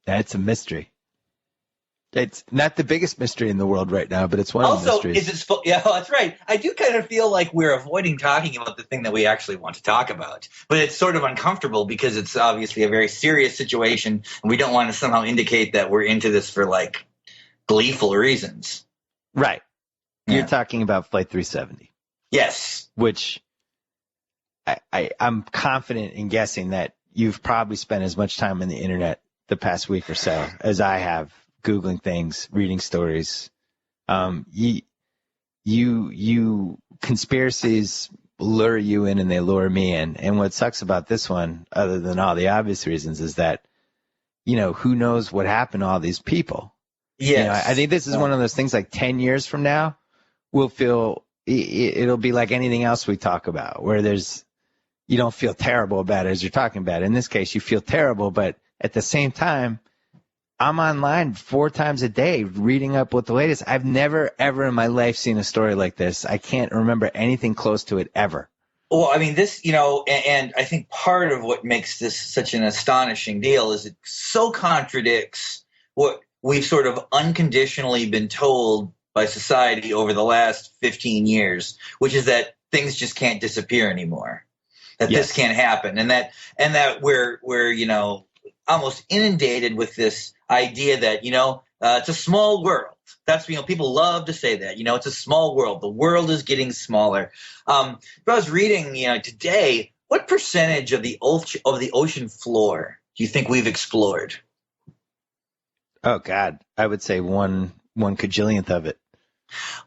That's a mystery. It's not the biggest mystery in the world right now, but it's one of the Also, mysteries. yeah, that's right. I do kind of feel like we're avoiding talking about the thing that we actually want to talk about, but it's sort of uncomfortable because it's obviously a very serious situation, and we don't want to somehow indicate that we're into this for like gleeful reasons. Right. Yeah. You're talking about Flight 370. Yes. Which I'm confident in guessing that you've probably spent as much time on the internet the past week or so as I have, Googling things, reading stories. You conspiracies lure you in and they lure me in. And what sucks about this one, other than all the obvious reasons, is that, who knows what happened to all these people? Yes. I think this is one of those things like 10 years from now, we'll feel it'll be like anything else we talk about where you don't feel terrible about it as you're talking about it. In this case, you feel terrible, but at the same time, I'm online 4 times a day reading up what the latest. I've never, ever in my life seen a story like this. I can't remember anything close to it ever. Well, I mean, this, and I think part of what makes this such an astonishing deal is it so contradicts what we've sort of unconditionally been told by society over the last 15 years, which is that things just can't disappear anymore, that this can't happen, and that we're almost inundated with this idea that, it's a small world. That's, people love to say that, it's a small world. The world is getting smaller. But I was reading, today, what percentage of the ocean floor do you think we've explored? Oh, God. I would say one cajillionth of it.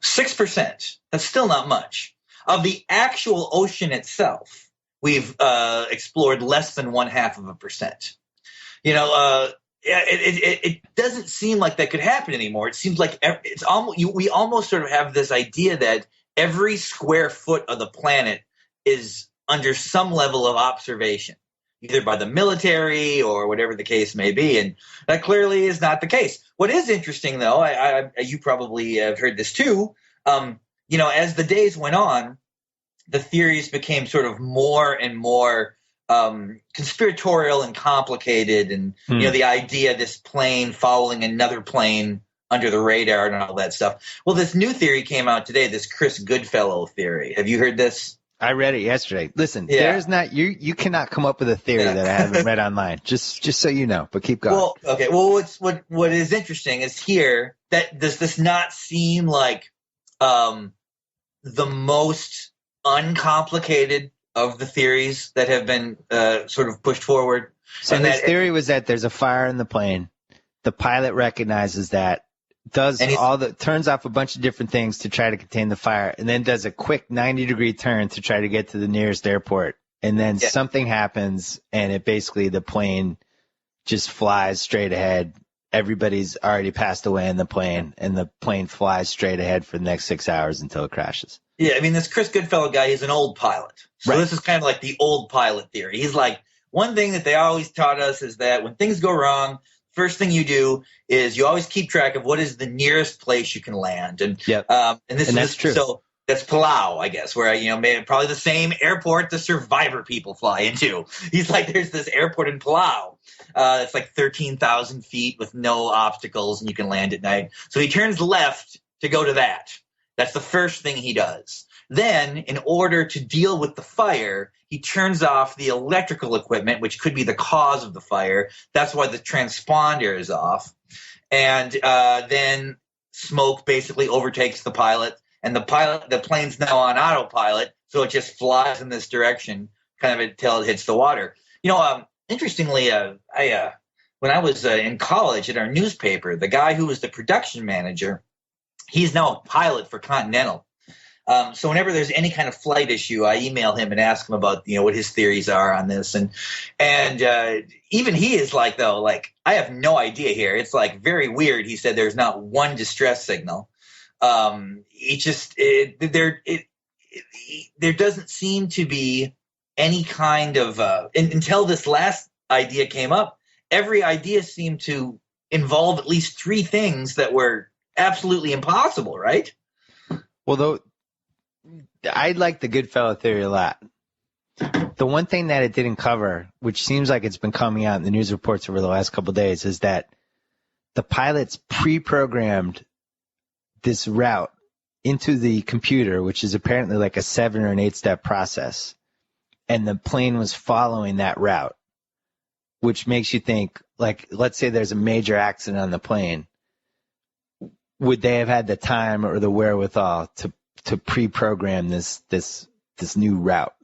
6%. That's still not much. Of the actual ocean itself, we've explored less than 0.5%. It doesn't seem like that could happen anymore. It seems like we almost sort of have this idea that every square foot of the planet is under some level of observation, either by the military or whatever the case may be. And that clearly is not the case. What is interesting, though, you probably have heard this too, as the days went on, the theories became sort of more and more conspiratorial and complicated, and the idea of this plane following another plane under the radar and all that stuff. Well, this new theory came out today, this Chris Goodfellow theory. Have you heard this? I read it yesterday. Listen, there's not you cannot come up with a theory that I haven't read online. Just so you know, but keep going. Well, okay. Well, what is interesting is here that does this not seem like the most uncomplicated of the theories that have been sort of pushed forward? So this theory was that there's a fire in the plane. The pilot recognizes that, turns off a bunch of different things to try to contain the fire, and then does a quick 90-degree turn to try to get to the nearest airport. And then something happens, and the plane just flies straight ahead. Everybody's already passed away in the plane, and the plane flies straight ahead for the next 6 hours until it crashes. Yeah, I mean, this Chris Goodfellow guy is an old pilot. So This is kind of like the old pilot theory. He's like, one thing that they always taught us is that when things go wrong, first thing you do is you always keep track of what is the nearest place you can land. And that's true. So that's Palau, I guess, where, probably the same airport the survivor people fly into. He's like, there's this airport in Palau. It's like 13,000 feet with no obstacles, and you can land at night. So he turns left to go to that. That's the first thing he does. Then, in order to deal with the fire, he turns off the electrical equipment, which could be the cause of the fire. That's why the transponder is off. And then smoke basically overtakes the pilot, and the plane's now on autopilot, so it just flies in this direction, kind of until it hits the water. Interestingly, when I was in college at our newspaper, the guy who was the production manager, he's now a pilot for Continental. So whenever there's any kind of flight issue, I email him and ask him about, what his theories are on this. And even he is like, though, I have no idea here. It's like very weird. He said there's not one distress signal. There doesn't seem to be any kind of, until this last idea came up, every idea seemed to involve at least 3 things that were absolutely impossible, right? Well, though, I like the Goodfellow theory a lot. The one thing that it didn't cover, which seems like it's been coming out in the news reports over the last couple of days, is that the pilots pre-programmed this route into the computer, which is apparently like a 7 or an 8-step process. And the plane was following that route, which makes you think, like, let's say there's a major accident on the plane. Would they have had the time or the wherewithal to pre-program this new route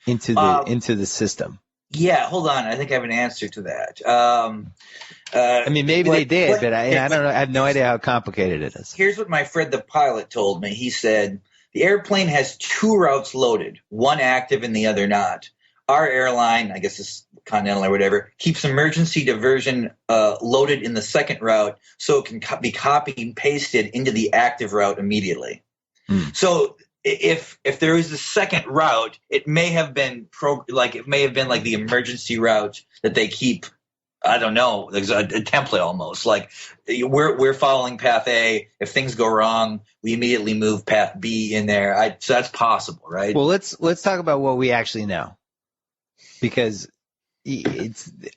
into the system? Yeah, hold on. I think I have an answer to that. I mean, maybe they did, but I don't know. I have no idea how complicated it is. Here's what my friend the pilot told me. He said, the airplane has 2 routes loaded, one active and the other not. Our airline, I guess it's Continental or whatever, keeps emergency diversion loaded in the second route so it can be copied and pasted into the active route immediately. So if there is a second route, it may have been like the emergency route that they keep. I don't know. There's a template almost like we're following path A. If things go wrong, we immediately move path B in there. So that's possible, right? Well, let's talk about what we actually know, because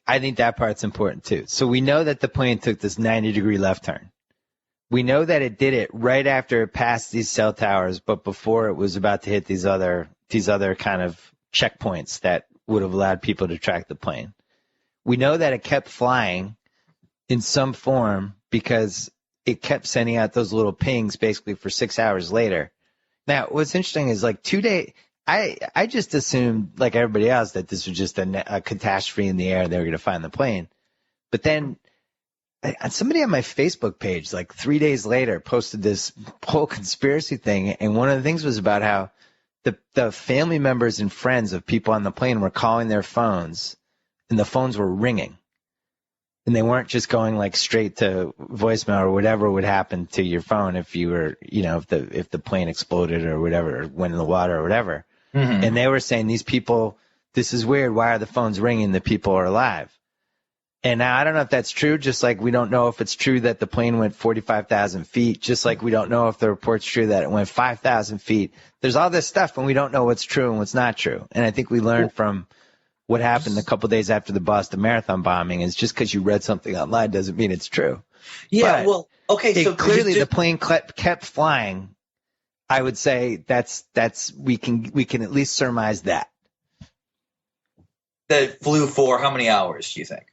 I think that part's important too. So we know that the plane took this 90-degree left turn. We know that it did it right after it passed these cell towers, but before it was about to hit these other kind of checkpoints that would have allowed people to track the plane. We know that it kept flying in some form because it kept sending out those little pings basically for 6 hours later. Now, what's interesting is like 2 days. I just assumed, like everybody else, that this was just a catastrophe in the air. They were going to find the plane. But then somebody on my Facebook page, like 3 days later, posted this whole conspiracy thing. And one of the things was about how the family members and friends of people on the plane were calling their phones, and the phones were ringing. And they weren't just going like straight to voicemail or whatever would happen to your phone if you were, if the plane exploded or whatever, or went in the water or whatever. Mm-hmm. And they were saying, these people, this is weird. Why are the phones ringing? The people are alive. And now I don't know if that's true, just like we don't know if it's true that the plane went 45,000 feet, just like we don't know if the report's true that it went 5,000 feet. There's all this stuff, and we don't know what's true and what's not true. And I think we learned from what happened a couple days after the Boston Marathon bombing is just because you read something online doesn't mean it's true. Yeah, but okay. So clearly the plane kept flying. I would say we can at least surmise that. That flew for how many hours, do you think?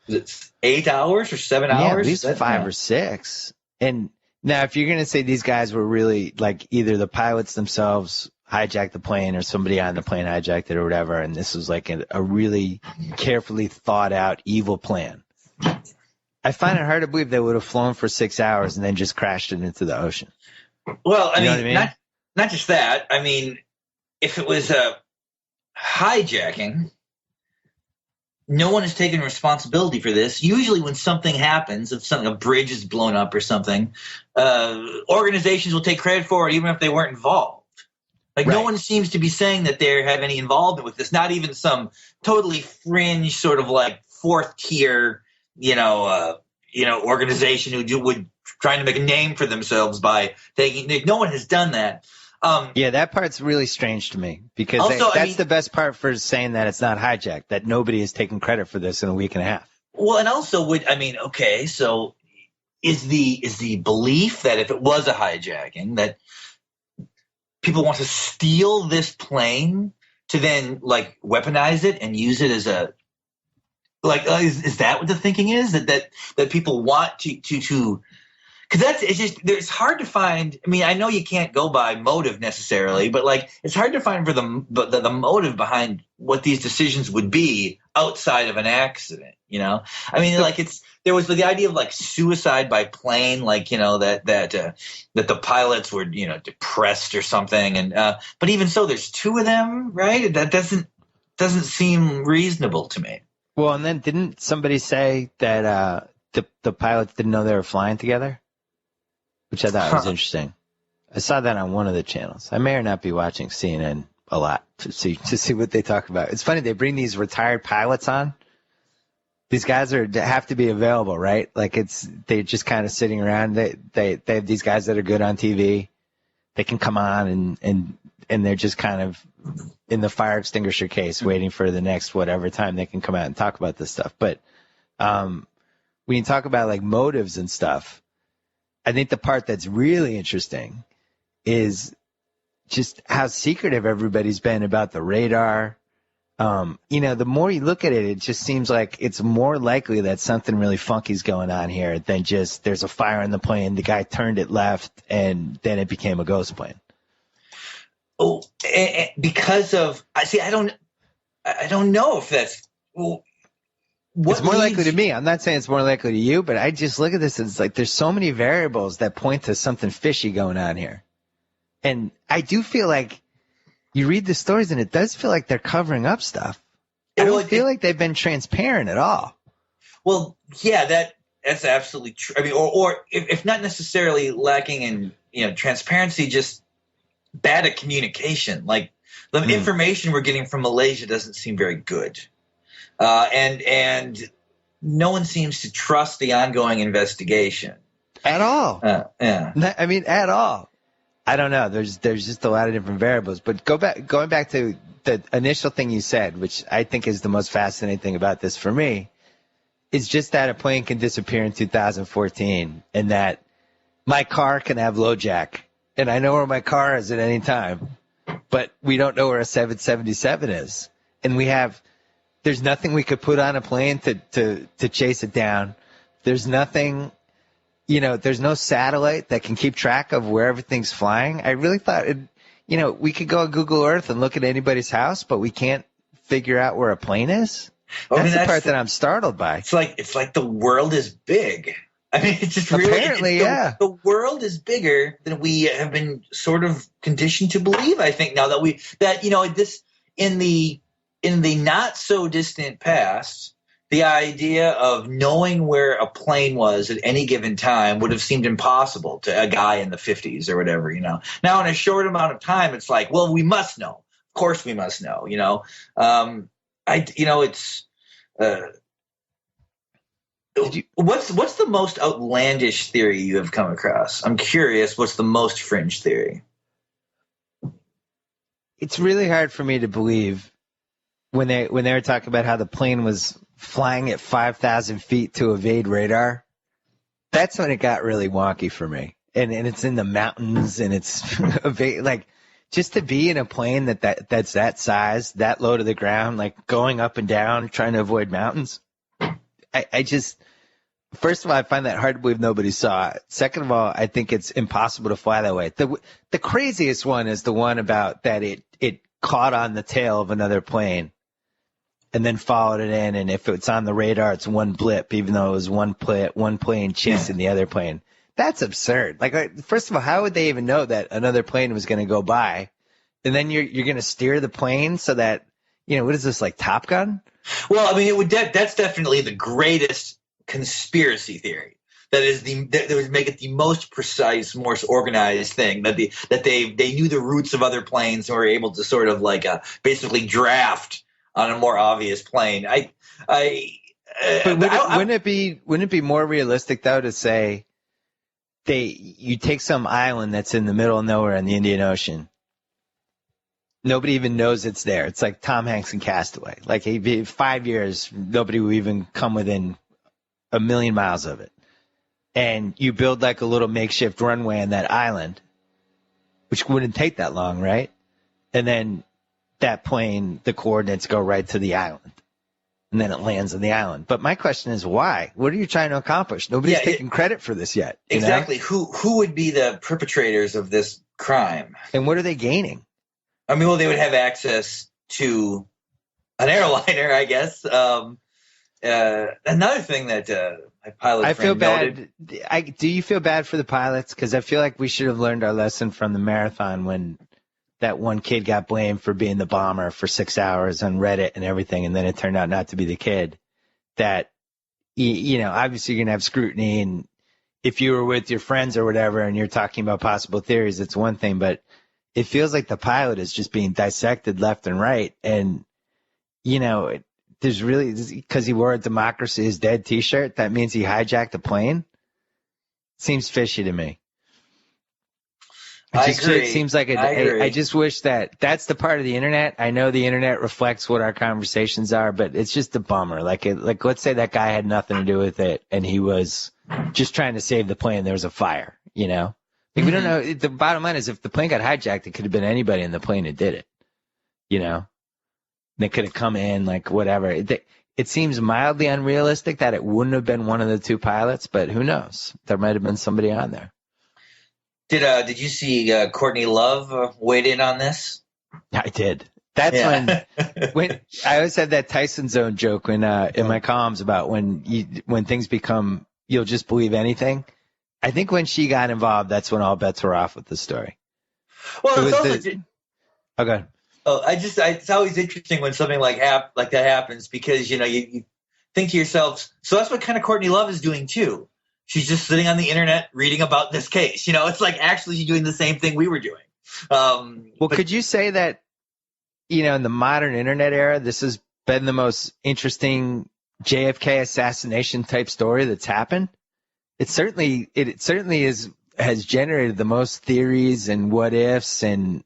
Was it 8 hours or 7 hours? Yeah, at least 5 or 6. And now if you're going to say these guys were really like either the pilots themselves hijacked the plane or somebody on the plane hijacked it or whatever, and this was like a really carefully thought out evil plan, I find it hard to believe they would have flown for 6 hours and then just crashed it into the ocean. Well, I mean? Not just that. I mean, if it was a hijacking, no one is taking responsibility for this. Usually when something happens, if a bridge is blown up or something, organizations will take credit for it even if they weren't involved. Like right. No one seems to be saying that they have any involvement with this, not even some totally fringe sort of like fourth tier, organization who would trying to make a name for themselves by taking. No one has done that. Yeah, that part's really strange to me because also, that's the best part for saying that it's not hijacked, that nobody has taken credit for this in a week and a half. Well, and also okay, so is the belief that if it was a hijacking that people want to steal this plane to then like weaponize it and use it as a is that what the thinking is that people want to because it's hard to find. I mean, I know you can't go by motive necessarily, but like it's hard to find for the motive behind what these decisions would be outside of an accident. I mean, like there was the idea of like suicide by plane, like that the pilots were depressed or something, and but even so, there's 2 of them, right? That doesn't seem reasonable to me. Well, and then didn't somebody say that the pilots didn't know they were flying together? Which I thought was interesting. I saw that on one of the channels. I may or not be watching CNN a lot to see what they talk about. It's funny, they bring these retired pilots on. These guys have to be available, right? Like they're just kind of sitting around. They have these guys that are good on TV. they can come on and they're just kind of in the fire extinguisher case waiting for the next whatever time they can come out and talk about this stuff. But when you talk about like motives and stuff, I think the part that's really interesting is just how secretive everybody's been about the radar. The more you look at it, it just seems like it's more likely that something really funky's going on here than just there's a fire in the plane, the guy turned it left, and then it became a ghost plane. Oh, because of I don't know if that's it's more likely to me. I'm not saying it's more likely to you, but I just look at this and it's like there's so many variables that point to something fishy going on here. And I do feel like you read the stories and it does feel like they're covering up stuff. I don't feel like they've been transparent at all. Well, yeah, that's absolutely true. I mean, or if not necessarily lacking in, transparency, just bad at communication. Like the information we're getting from Malaysia doesn't seem very good. And no one seems to trust the ongoing investigation. At all. Yeah. I mean, at all. I don't know. There's just a lot of different variables. But going back to the initial thing you said, which I think is the most fascinating thing about this for me, is just that a plane can disappear in 2014 and that my car can have low jack. And I know where my car is at any time, but we don't know where a 777 is. And there's nothing we could put on a plane to chase it down. There's nothing, there's no satellite that can keep track of where everything's flying. I really thought, we could go on Google Earth and look at anybody's house, but we can't figure out where a plane is. That's the part that I'm startled by. It's like the world is big. I mean, it's just really apparently, yeah. The world is bigger than we have been sort of conditioned to believe. I think now that this in the not so distant past, the idea of knowing where a plane was at any given time would have seemed impossible to a guy in the 50s or whatever. Now in a short amount of time, it's like, well, we must know. Of course, we must know. What's the most outlandish theory you have come across? I'm curious. What's the most fringe theory? It's really hard for me to believe when they were talking about how the plane was flying at 5,000 feet to evade radar. That's when it got really wonky for me. And it's in the mountains and it's like just to be in a plane that's that size, that low to the ground, like going up and down, trying to avoid mountains. I just, first of all, I find that hard to believe nobody saw it. Second of all, I think it's impossible to fly that way. The craziest one is the one about that it caught on the tail of another plane and then followed it in. And if it's on the radar, it's one blip, even though it was one plane chasing the other plane. That's absurd. Like, first of all, how would they even know that another plane was going to go by? And then you're going to steer the plane so that, what is this, like Top Gun? Well, I mean, that's definitely the greatest conspiracy theory. That would make it the most precise, more organized thing. That they knew the routes of other planes and were able to sort of like basically draft on a more obvious plane. Wouldn't it be more realistic though to say you take some island that's in the middle of nowhere in the Indian Ocean? Nobody even knows it's there. It's like Tom Hanks in Castaway. Like 5 years, nobody will even come within a million miles of it. And you build like a little makeshift runway on that island, which wouldn't take that long, right? And then that plane, the coordinates go right to the island. And then it lands on the island. But my question is why? What are you trying to accomplish? Nobody's taking credit for this yet. Exactly. Who would be the perpetrators of this crime? And what are they gaining? I mean, well, they would have access to an airliner, I guess. Another thing that my pilot friend noted. Do you feel bad for the pilots? Because I feel like we should have learned our lesson from the marathon when that one kid got blamed for being the bomber for 6 hours on Reddit and everything, and then it turned out not to be the kid. That, obviously you're going to have scrutiny, and if you were with your friends or whatever and you're talking about possible theories, it's one thing, but it feels like the pilot is just being dissected left and right. And, there's really, because he wore a "Democracy is Dead" t-shirt, that means he hijacked a plane? Seems fishy to me. agree. It seems like I just wish that's the part of the internet. I know the internet reflects what our conversations are, but it's just a bummer. Like let's say that guy had nothing to do with it and he was just trying to save the plane. There was a fire, you know? Like, we don't know. The bottom line is if the plane got hijacked, it could have been anybody in the plane who did it, you know? They could have come in, like, whatever. It seems mildly unrealistic that it wouldn't have been one of the two pilots, but who knows? There might have been somebody on there. Did you see Courtney Love weighed in on this? I did. That's when I always had that Tyson Zone joke when in my columns about when things become you'll just believe anything. I think when she got involved, that's when all bets were off with the story. Well, okay. Oh, it's always interesting when something like that happens because, you know, you think to yourself, so that's what kind of Courtney Love is doing too. She's just sitting on the internet reading about this case. You know, it's like actually doing the same thing we were doing. Could you say that, you know, in the modern internet era, this has been the most interesting JFK assassination type story that's happened? It certainly has generated the most theories and what ifs and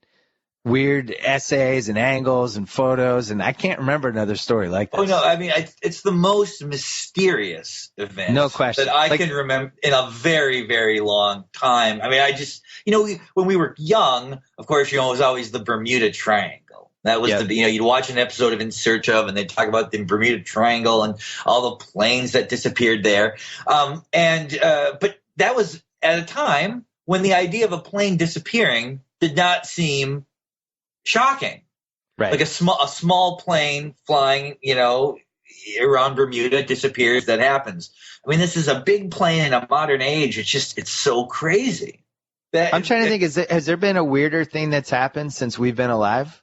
weird essays and angles and photos, and I can't remember another story like this. Oh, no, I mean, it's the most mysterious event no question. that I can remember in a very, very long time. I mean, I just, you know, when we were young, of course, you know, it was always the Bermuda Triangle. That was you know, you'd watch an episode of In Search of, and they'd talk about the Bermuda Triangle and all the planes that disappeared there. But that was at a time when the idea of a plane disappearing did not seem shocking. Right. Like a small plane flying, you know, around Bermuda disappears. That happens. I mean, this is a big plane in a modern age. It's so crazy. I'm trying to think. Has there been a weirder thing that's happened since we've been alive?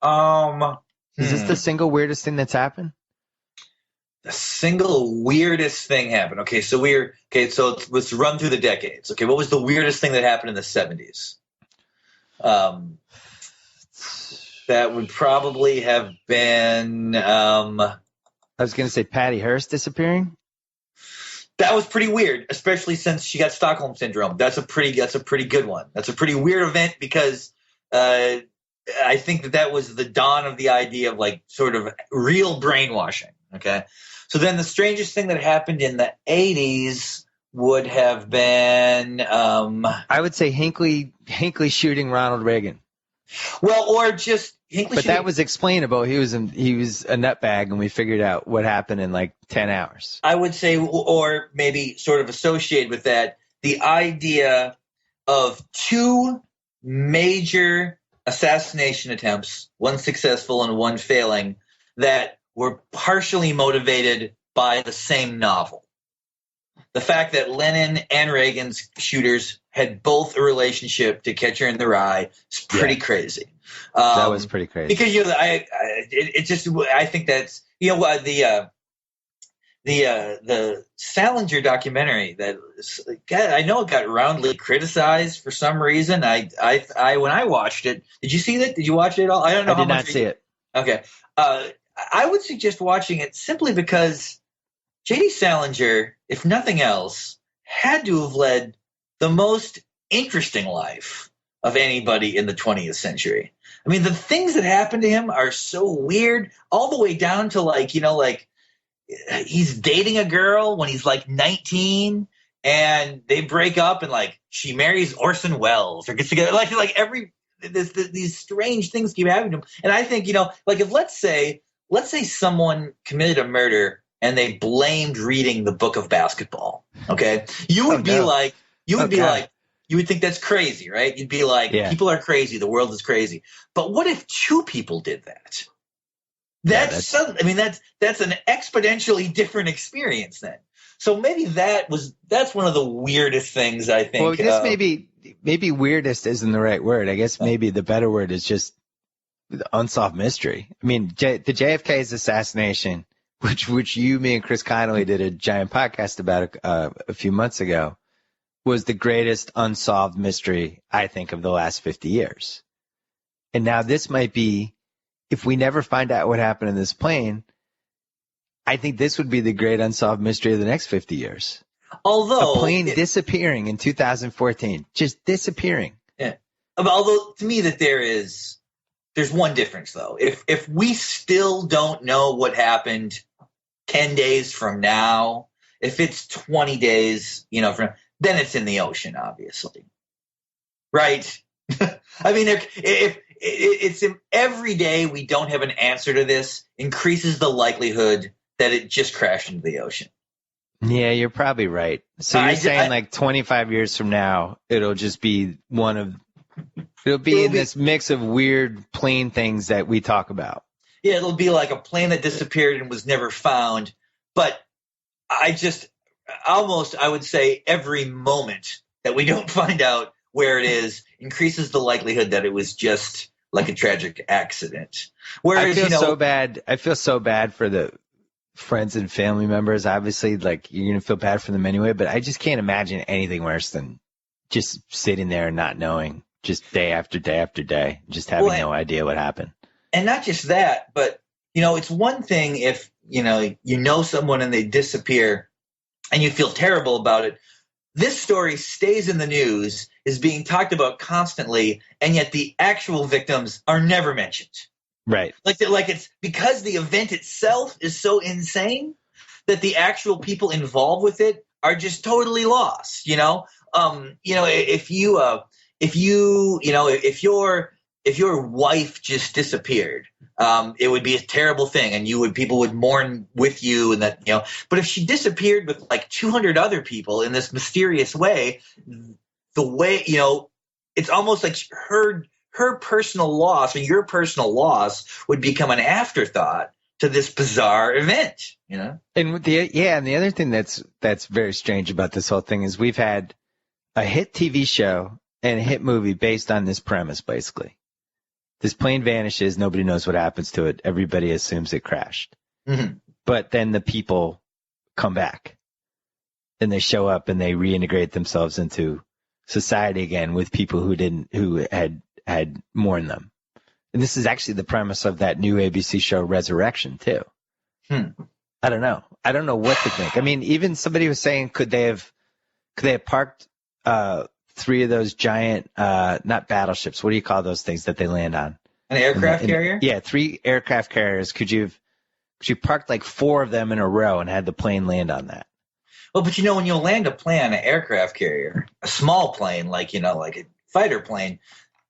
Is this the single weirdest thing that's happened? The single weirdest thing happened. Okay, so let's run through the decades. Okay, what was the weirdest thing that happened in the 70s? That would probably have been. I was going to say Patty Hearst disappearing. That was pretty weird, especially since she got Stockholm syndrome. That's a pretty good one. That's a pretty weird event because I think that was the dawn of the idea of like sort of real brainwashing. Okay, so then the strangest thing that happened in the 80s would have been. I would say Hinckley shooting Ronald Reagan. Well, or just Hinckley. But that was explainable. He was a nutbag, and we figured out what happened in like 10 hours. I would say, or maybe sort of associated with that, the idea of two major assassination attempts, one successful and one failing, that were partially motivated by the same novel. The fact that Lenin and Reagan's shooters had both a relationship to Catcher in the Rye is pretty crazy. That was pretty crazy. Because I think that's, you know what, the Salinger documentary that I know it got roundly criticized for some reason. I when I watched it, did you see that? Did you watch it at all? I don't know. I did not see it. Okay. I would suggest watching it simply because J.D. Salinger, if nothing else, had to have led the most interesting life of anybody in the 20th century. I mean, the things that happened to him are so weird, all the way down to like, you know, like he's dating a girl when he's like 19 and they break up and like she marries Orson Welles or gets together. Like these strange things keep happening to him. And I think, you know, like if let's say someone committed a murder and they blamed reading the book of basketball. Okay. You would you would think that's crazy, right? You'd be like, people are crazy. The world is crazy. But what if two people did that? That's an exponentially different experience then. So maybe that's one of the weirdest things I think. Well, I guess maybe weirdest isn't the right word. I guess maybe the better word is just the unsolved mystery. I mean, the JFK's assassination, which you, me, and Chris Connolly did a giant podcast about a few months ago, was the greatest unsolved mystery, I think, of the last 50 years. And now this might be, if we never find out what happened in this plane, I think this would be the great unsolved mystery of the next 50 years. Although a plane disappearing in 2014, just disappearing. Yeah. Although to me that there's one difference though. If we still don't know what happened 10 days from now, if it's 20 days, then it's in the ocean, obviously. Right? I mean, if it's every day we don't have an answer to this increases the likelihood that it just crashed into the ocean. Yeah, you're probably right. So you're saying like 25 years from now, it'll just be it'll be in this mix of weird plane things that we talk about. Yeah, it'll be like a plane that disappeared and was never found. But I would say every moment that we don't find out where it is increases the likelihood that it was just like a tragic accident. Whereas, I feel so bad for the friends and family members. Obviously, like, you're going to feel bad for them anyway, but I just can't imagine anything worse than just sitting there and not knowing, just day after day after day, just having no idea what happened. And not just that, but, it's one thing if, someone and they disappear and you feel terrible about it. This story stays in the news, is being talked about constantly, and yet the actual victims are never mentioned. Right. Like it's because the event itself is so insane that the actual people involved with it are just totally lost. If your wife just disappeared, it would be a terrible thing, and people would mourn with you, and that, but if she disappeared with like 200 other people in this mysterious way, the way, it's almost like her personal loss or your personal loss would become an afterthought to this bizarre event, And the other thing that's very strange about this whole thing is we've had a hit TV show and a hit movie based on this premise, basically. This plane vanishes. Nobody knows what happens to it. Everybody assumes it crashed. Mm-hmm. But then the people come back and they show up and they reintegrate themselves into society again with people who had mourned them. And this is actually the premise of that new ABC show Resurrection too. I don't know. I don't know what to think. I mean, even somebody was saying, could they have parked three of those giant, not battleships. What do you call those things that they land on? An aircraft carrier? Yeah, 3 aircraft carriers. Could you parked like 4 of them in a row and had the plane land on that? Well, but when you land a plane on an aircraft carrier, a small plane, like a fighter plane,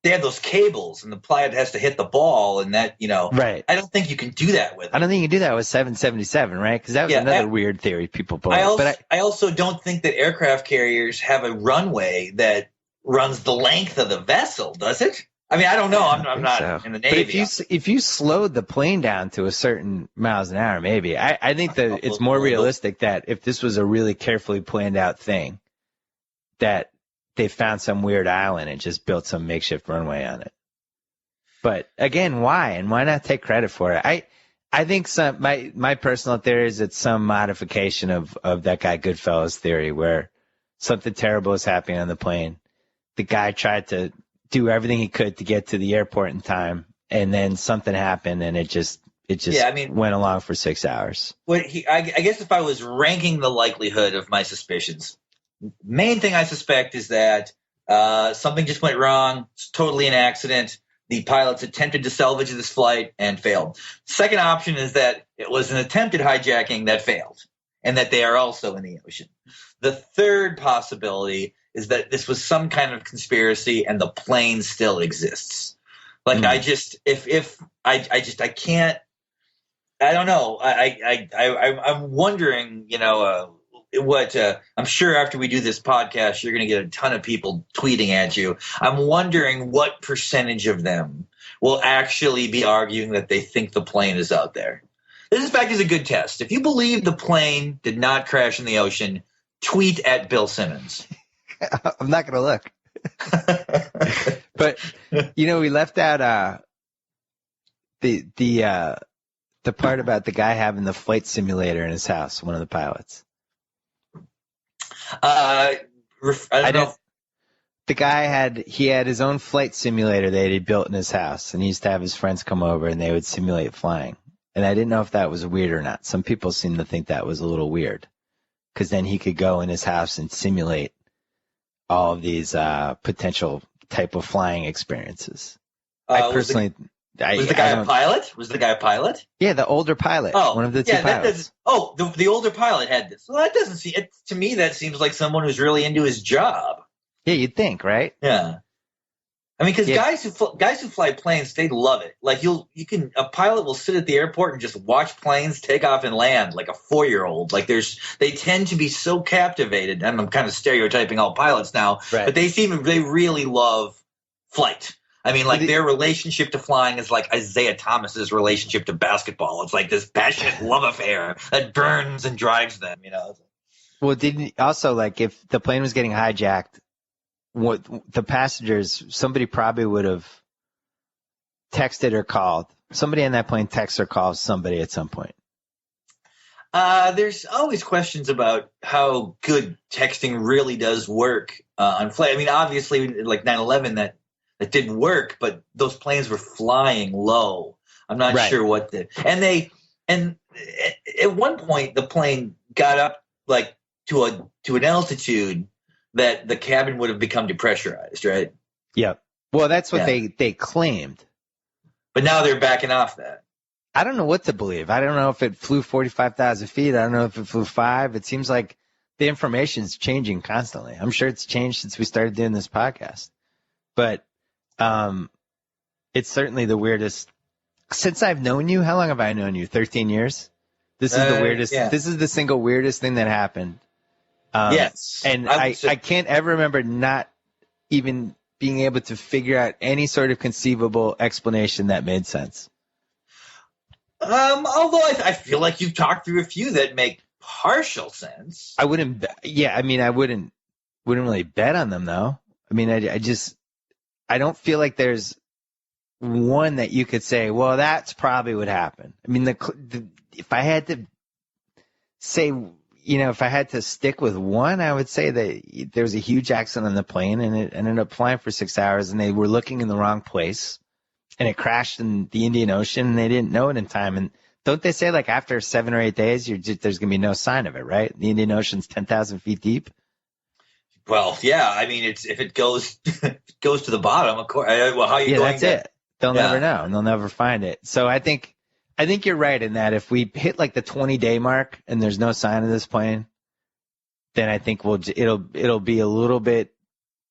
they have those cables and the pilot has to hit the ball and that, Right. I don't think you can do that with it. I don't think you can do that with 777, right? Because that was another weird theory people put. I also don't think that aircraft carriers have a runway that runs the length of the vessel, does it? I mean, I don't know. I'm not in the Navy. But if you slowed the plane down to a certain miles an hour, maybe. I think that it's more realistic that if this was a really carefully planned out thing, that they found some weird island and just built some makeshift runway on it. But again, why? And why not take credit for it? I think my personal theory is it's some modification of that guy Goodfellas theory where something terrible is happening on the plane. The guy tried to do everything he could to get to the airport in time, and then something happened and it just went along for 6 hours. I guess if I was ranking the likelihood of my suspicions, main thing I suspect is that something just went wrong. It's totally an accident. The pilots attempted to salvage this flight and failed. Second option is that it was an attempted hijacking that failed and that they are also in the ocean. The third possibility is that this was some kind of conspiracy and the plane still exists. Like I can't, I don't know. I'm wondering, what I'm sure after we do this podcast, you're going to get a ton of people tweeting at you. I'm wondering what percentage of them will actually be arguing that they think the plane is out there. This, in fact, is a good test. If you believe the plane did not crash in the ocean, tweet at Bill Simmons. I'm not going to look. But, we left out the part about the guy having the flight simulator in his house, one of the pilots. I don't know. The guy had his own flight simulator that he built in his house, and he used to have his friends come over and they would simulate flying. And I didn't know if that was weird or not. Some people seem to think that was a little weird. because then he could go in his house and simulate all of these potential type of flying experiences. I personally, was the guy a pilot? Was the guy a pilot? Yeah, the older pilot. One of the two pilots. The older pilot had this. Well, that doesn't seem. To me, that seems like someone who's really into his job. Yeah, you'd think, right? Yeah. I mean, because guys who fly planes, they love it. Like a pilot will sit at the airport and just watch planes take off and land like a 4-year-old. Like they tend to be so captivated. And I'm kind of stereotyping all pilots now, right. But they really love flight. I mean, like their relationship to flying is like Isaiah Thomas's relationship to basketball. It's like this passionate love affair that burns and drives them, you know. Well, also like if the plane was getting hijacked, what the passengers, somebody probably would have texted or called. Somebody on that plane texts or calls somebody at some point. There's always questions about how good texting really does work on flight. I mean, obviously, like 9/11, that didn't work, but those planes were flying low. I'm not sure what and at one point the plane got up like to an altitude that the cabin would have become depressurized, right? Yeah. Well, that's what they claimed. But now they're backing off that. I don't know what to believe. I don't know if it flew 45,000 feet. I don't know if it flew 5. It seems like the information's changing constantly. I'm sure it's changed since we started doing this podcast. But it's certainly the weirdest. Since I've known you, how long have I known you? 13 years? This is the weirdest. Yeah. This is the single weirdest thing that happened. Yes. And I can't ever remember not even being able to figure out any sort of conceivable explanation that made sense. Although I feel like you've talked through a few that make partial sense. I wouldn't really bet on them though. I mean, I don't feel like there's one that you could say, well, that's probably what happened. I mean, if I had to say, if I had to stick with one, I would say that there was a huge accident on the plane and it ended up flying for 6 hours and they were looking in the wrong place and it crashed in the Indian Ocean and they didn't know it in time. And don't they say like after 7 or 8 days, there's going to be no sign of it, right? The Indian Ocean's 10,000 feet deep. Well, yeah. I mean, if it goes to the bottom, of course. Well, how are you going? That's it. They'll never know and they'll never find it. So I think you're right in that if we hit like the 20-day mark and there's no sign of this plane, then I think it'll be a little bit,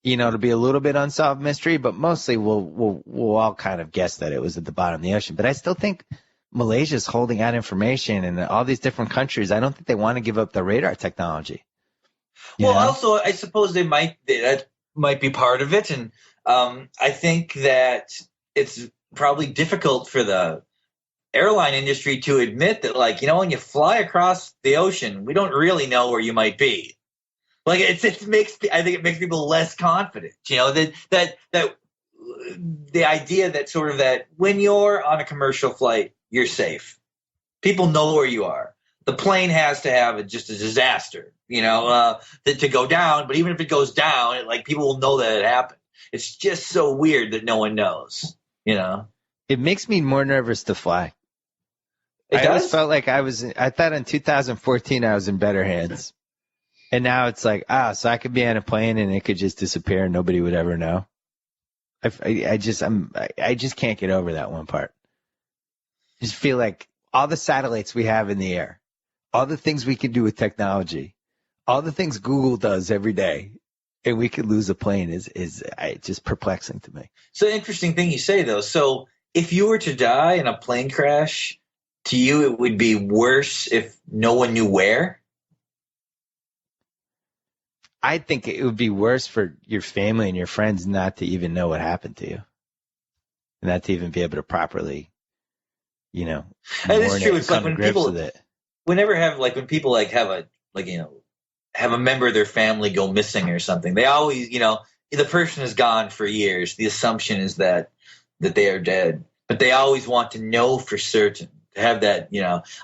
it'll be a little bit unsolved mystery, but mostly we'll all kind of guess that it was at the bottom of the ocean. But I still think Malaysia's holding out information and all these different countries. I don't think they want to give up their radar technology. Well, also, I suppose that might be part of it. And I think that it's probably difficult for the airline industry to admit that, like, when you fly across the ocean, we don't really know where you might be. Like, I think it makes people less confident, that the idea that sort of that when you're on a commercial flight, you're safe. People know where you are. The plane has to have just a disaster, to go down. But even if it goes down, people will know that it happened. It's just so weird that no one knows, It makes me more nervous to fly. I always felt like I thought in 2014 I was in better hands. And now it's like, so I could be on a plane and it could just disappear and nobody would ever know. I just can't get over that one part. I just feel like all the satellites we have in the air, all the things we can do with technology, all the things Google does every day, and we could lose a plane is just perplexing to me. So interesting thing you say though. So if you were to die in a plane crash, to you it would be worse if no one knew where? I think it would be worse for your family and your friends not to even know what happened to you. And not to even be able to properly, that is true. It's like when people when people have a member of their family go missing or something, they always, the person is gone for years. The assumption is that they are dead, but they always want to know for certain. To have that,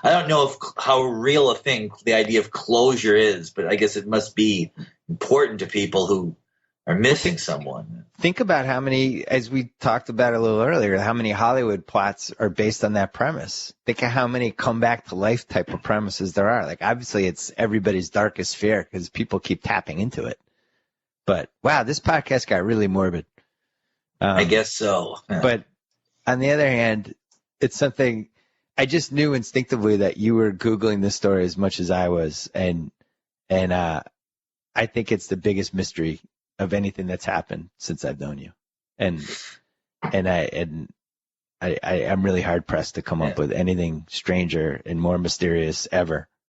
I don't know how real a thing the idea of closure is, but I guess it must be important to people who or missing someone. Think about how many, as we talked about a little earlier, how many Hollywood plots are based on that premise. Think of how many come back to life type of premises there are. Like, obviously, it's everybody's darkest fear because people keep tapping into it. But wow, this podcast got really morbid. I guess so. But on the other hand, it's something I just knew instinctively that you were Googling this story as much as I was. And I think it's the biggest mystery of anything that's happened since I've known you. And I'm really hard pressed to come up with anything stranger and more mysterious ever.